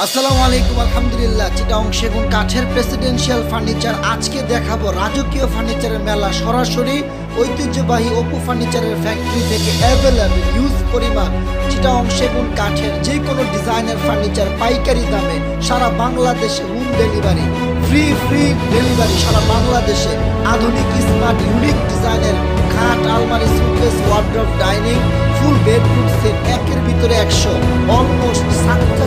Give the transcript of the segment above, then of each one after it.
আসসালামু আলাইকুম। আলহামদুলিল্লাহ। চিটাগং সেগুন কাঠের প্রেসিডেন্সিয়াল ফার্নিচার আজকে দেখাবো। রাজকীয় ফার্নিচারের মেলা, সরাসরি ঐতিহ্যবাহী অপু ফার্নিচারের ফ্যাক্টরি থেকে অ্যাভেলেবল হিউজ পরিমাণ চিটাগং সেগুন কাঠের যে কোনো ডিজাইনের ফার্নিচার পাইকারি দামে সারা বাংলাদেশে হোম ডেলিভারি, ফ্রি ডেলিভারি সারা বাংলাদেশে। আধুনিক স্মার্ট ইউনিক ডিজাইনের খাট, আলমারি, suitcase, wardrobe, dining, full bedroom set একের ভিতরে 100 অলমোস্ট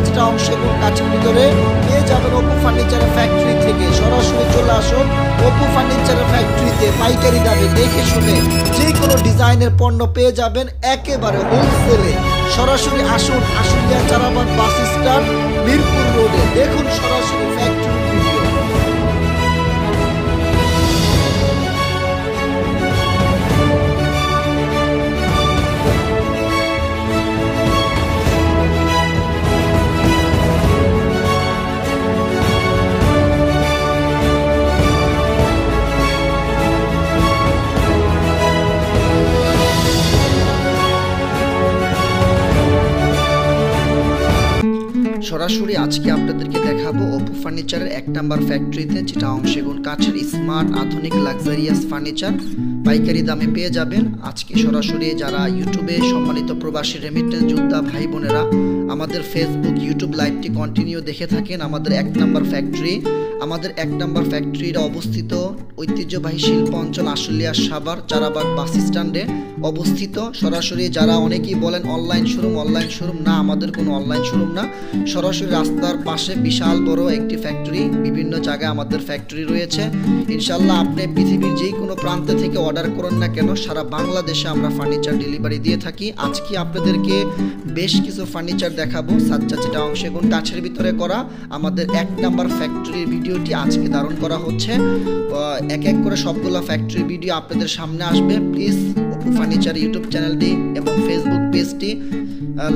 চিটাগং সেগুন কাঠের ভিতরে পেয়ে যাবেন অপু ফার্নিচারের ফ্যাক্টরি থেকে। সরাসরি চলে আসুন অপু ফার্নিচারের ফ্যাক্টরিতে, পাইকারি দামে দেখে শুনে যে কোনো ডিজাইনের পণ্য পেয়ে যাবেন একেবারে হোলসেলে। সরাসরি আসুন আশুলিয়া চারাবাগ বাস স্ট্যান্ড, মিরপুর রোডে। দেখুন সরাসরি ফ্যাক্টরি ভিডিও। সরাসরি আজকে আপনাদেরকে দেখাবো অপু ফার্নিচারের 1 নাম্বার ফ্যাক্টরিতে চিটাগং সেগুন কাঠের স্মার্ট আধুনিক লাক্সারিয়াস ফার্নিচার পাইকারি দামে পেয়ে যাবেন। আজকে সরাসরি যারা ইউটিউবে সম্মানিত প্রবাসী রেমিটেন্স যোদ্ধা ভাই বোনেরা আমাদের ফেসবুক ইউটিউব লাইভটি কন্টিনিউ দেখে থাকেন, আমাদের 1 নাম্বার ফ্যাক্টরি, আমাদের 1 নাম্বার ফ্যাক্টরিটা অবস্থিত ঐতিহ্যবাহী শিল্প অঞ্চল আশুলিয়া সাভার চারাবাগ বাস স্ট্যান্ডে অবস্থিত। সরাসরি যারা অনেকেই বলেন অনলাইন শোরুম, না, আমাদের কোনো অনলাইন শোরুম না। সরাসরি রাস্তার পাশে বিশাল বড় একটি ফ্যাক্টরি, বিভিন্ন জায়গায় আমাদের ফ্যাক্টরি রয়েছে। ইনশাল্লাহ আপনি পৃথিবীর যেই কোনো প্রান্ত থেকে অর্ডার করেন না কেন, সারা বাংলাদেশে আমরা ফার্নিচার ডেলিভারি দিয়ে থাকি। আজকে আপনাদেরকে বেশ কিছু ফার্নিচার দেখাবো সাজ্জা চিটাগং সেগুন কাঠের ভিতরে করা। আমাদের 1 নাম্বার ফ্যাক্টরির ভিডিওটি আজকে ধারণ করা হচ্ছে। এক এক করে সবগুলো ফ্যাক্টরি ভিডিও আপনাদের সামনে আসবে। প্লিজ অপু ফার্নিচার ইউটিউব চ্যানেলটি এবং ফেসবুক পেজটি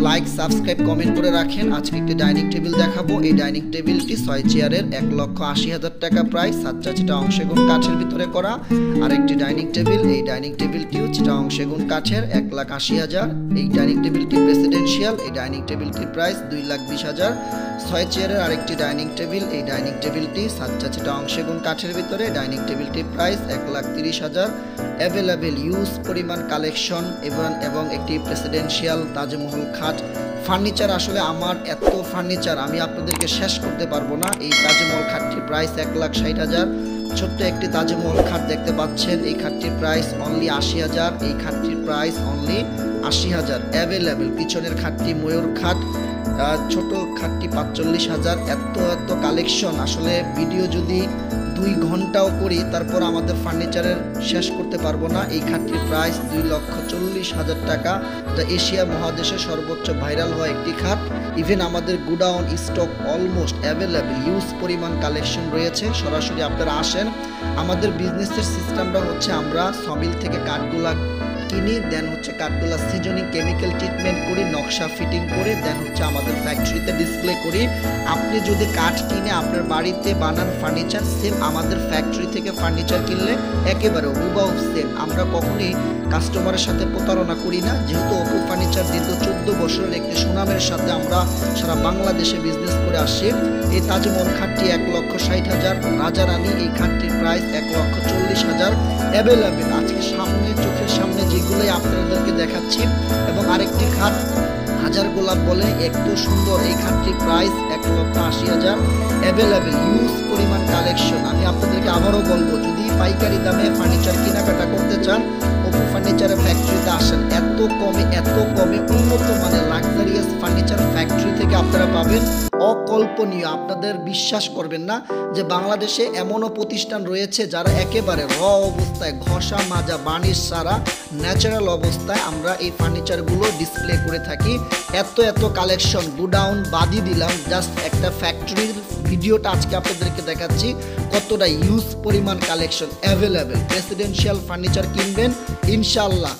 লাইক, সাবস্ক্রাইব, কমেন্ট করে রাখেন। আজকে একটি ডাইনিং টেবিল দেখাবো। এই ডাইনিং টেবিলটি 6 চেয়ারের 1,80,000 টাকা প্রাইস, সাজ্জা চিটাগং সেগুন কাঠের ভিতরে করা। আর একটি ডাইনিং টেবিল, এই ডাইনিং টেবিলটিও চিটাগং সেগুন কাঠের 1,80,000। এই ডাইনিং টেবিলটি প্রেসিডেন্সিয়াল, এই ডাইনিং টেবিলটির প্রাইস 2,20,000। 6 চেয়ারের আরেকটি ডাইনিং টেবিল, এই ডাইনিং টেবিলটি সাজ্জা চিটাগং সেগুন কাঠের ভিতরে, ডাইনিং টেবিলটির প্রাইস 1,30,000। অ্যাভেলেবেল ইউজ পরিমাণ কালেকশন এবং একটি প্রেসিডেন্সিয়াল তাজমহল খাট ফার্নিচার। আসলে আমার এত ফার্নিচার আমি আপনাদেরকে শেষ করতে পারবো না। এই তাজমহল খাটটির প্রাইস 1,60,000। ছোট্ট একটি তাজমহল খাট দেখতে পাচ্ছেন, এই খাটটির প্রাইস অনলি 80,000। এই খাটটির প্রাইস অনলি 80,000। অ্যাভেলেবেল পিছনের খাটটি ময়ূর খাট, ছোট খাটটি 45,000। এত কালেকশন, আসলে ভিডিও যদি 2 ঘন্টাও করি তারপর আমাদের ফার্নিচারের শেষ করতে পারবো না। এই খাটটির প্রাইস 2,40,000 টাকা। এটা এশিয়া মহাদেশে সর্বোচ্চ ভাইরাল হওয়া একটি খাট। ইভেন আমাদের godown stock almost available use পরিমাণ কালেকশন রয়েছে। সরাসরি আপনারা আসেন। আমাদের বিজনেসের সিস্টেমটা হচ্ছে আমরা সমিল থেকে কাঠগুলা কিনি, দেন হচ্ছে কাঠগুলা সিজনিং কেমিক্যাল ট্রিটমেন্ট করি, নকশা ফিটিং করে দেন হচ্ছে আমাদের ফ্যাক্টরিতে ডিসপ্লে করি। আপনি যদি কাঠ কিনে আপনার বাড়িতে বানান ফার্নিচার, সেম আমাদের ফ্যাক্টরি থেকে ফার্নিচার কিনলে একেবারে হুবহু সেম। আমরা কখনোই কাস্টমারের সাথে প্রতারণা করি না। যেহেতু অপু ফার্নিচার দীর্ঘ 14 বছরের একটি সুনামের সাথে আমরা সারা বাংলাদেশে বিজনেস করে আসছি। এই তাজমহল খাটটি 1,60,000। রাজারানী, এই খাটটির প্রাইস 1,40,000। অ্যাভেলেবেল আজকে চোখের সামনে যেগুলোই আপনাদেরকে দেখাচ্ছি। এবং আরেকটি খাট হাজার গোলাপ বলে, এত সুন্দর এই খাটটির প্রাইস 1,80,000। অ্যাভেলেবেল ইউজ পরিমাণ কালেকশন। আমি আপনাদেরকে আবারও বলবো, যদি পাইকারি দামে ফার্নিচার কেনাকাটা করতে চান অপু ফার্নিচারের ফ্যাক্টরিতে আসেন। এত কমে উন্নত মানের লাক্সারিয়াস ফার্নিচার ফ্যাক্টরি থেকে আপনারা পাবেন। অকল্পনীয়, আপনাদের বিশ্বাস করবেন না যে বাংলাদেশে এমনও প্রতিষ্ঠান রয়েছে যারা একেবারে র অবস্থায়, ঘষা মাজা বার্নিশ ছাড়া ন্যাচারাল অবস্থায় আমরা এই ফার্নিচারগুলো ডিসপ্লে করে থাকি। এত কালেকশন, গুডাউন বাদই দিলাম, জাস্ট একটা ফ্যাক্টরির ভিডিওটা আজকে আপনাদেরকে দেখাচ্ছি কতটা ইউজ পরিমাণ কালেকশন অ্যাভেলেবেল। প্রেসিডেন্সিয়াল ফার্নিচার কিনবেন ইনশাল্লাহ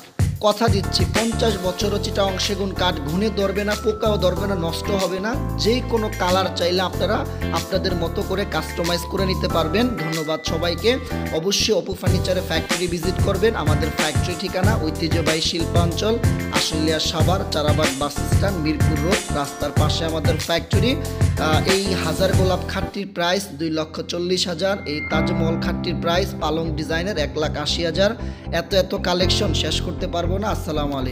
কথা দিচ্ছি 50 বছরও চিটাগং সেগুন কাঠ ঘুনে ধরবে না, পোকাও ধরবে না, নষ্ট হবে না। যে কোনো কালার চাইলে আপনারা আপনাদের মতো করে কাস্টমাইজ করে নিতে পারবেন। ধন্যবাদ সবাইকে। অবশ্যই অপু ফার্নিচারে ফ্যাক্টরি ভিজিট করবেন। আমাদের ফ্যাক্টরি ঠিকানা ঐতিহ্যবাহী শিল্পাঞ্চল, Ashulia Savar, Charabag bus stand, Mirpur road, রাস্তার পাশে আমাদের ফ্যাক্টরি। এই হাজার গোলাপ খাটটির প্রাইস 2,40,000। এই তাজমহল খাটটির প্রাইস পালং ডিজাইনের 1,80,000। এত কালেকশন শেষ করতে পারবো না। আসসালামু আলাইকুম।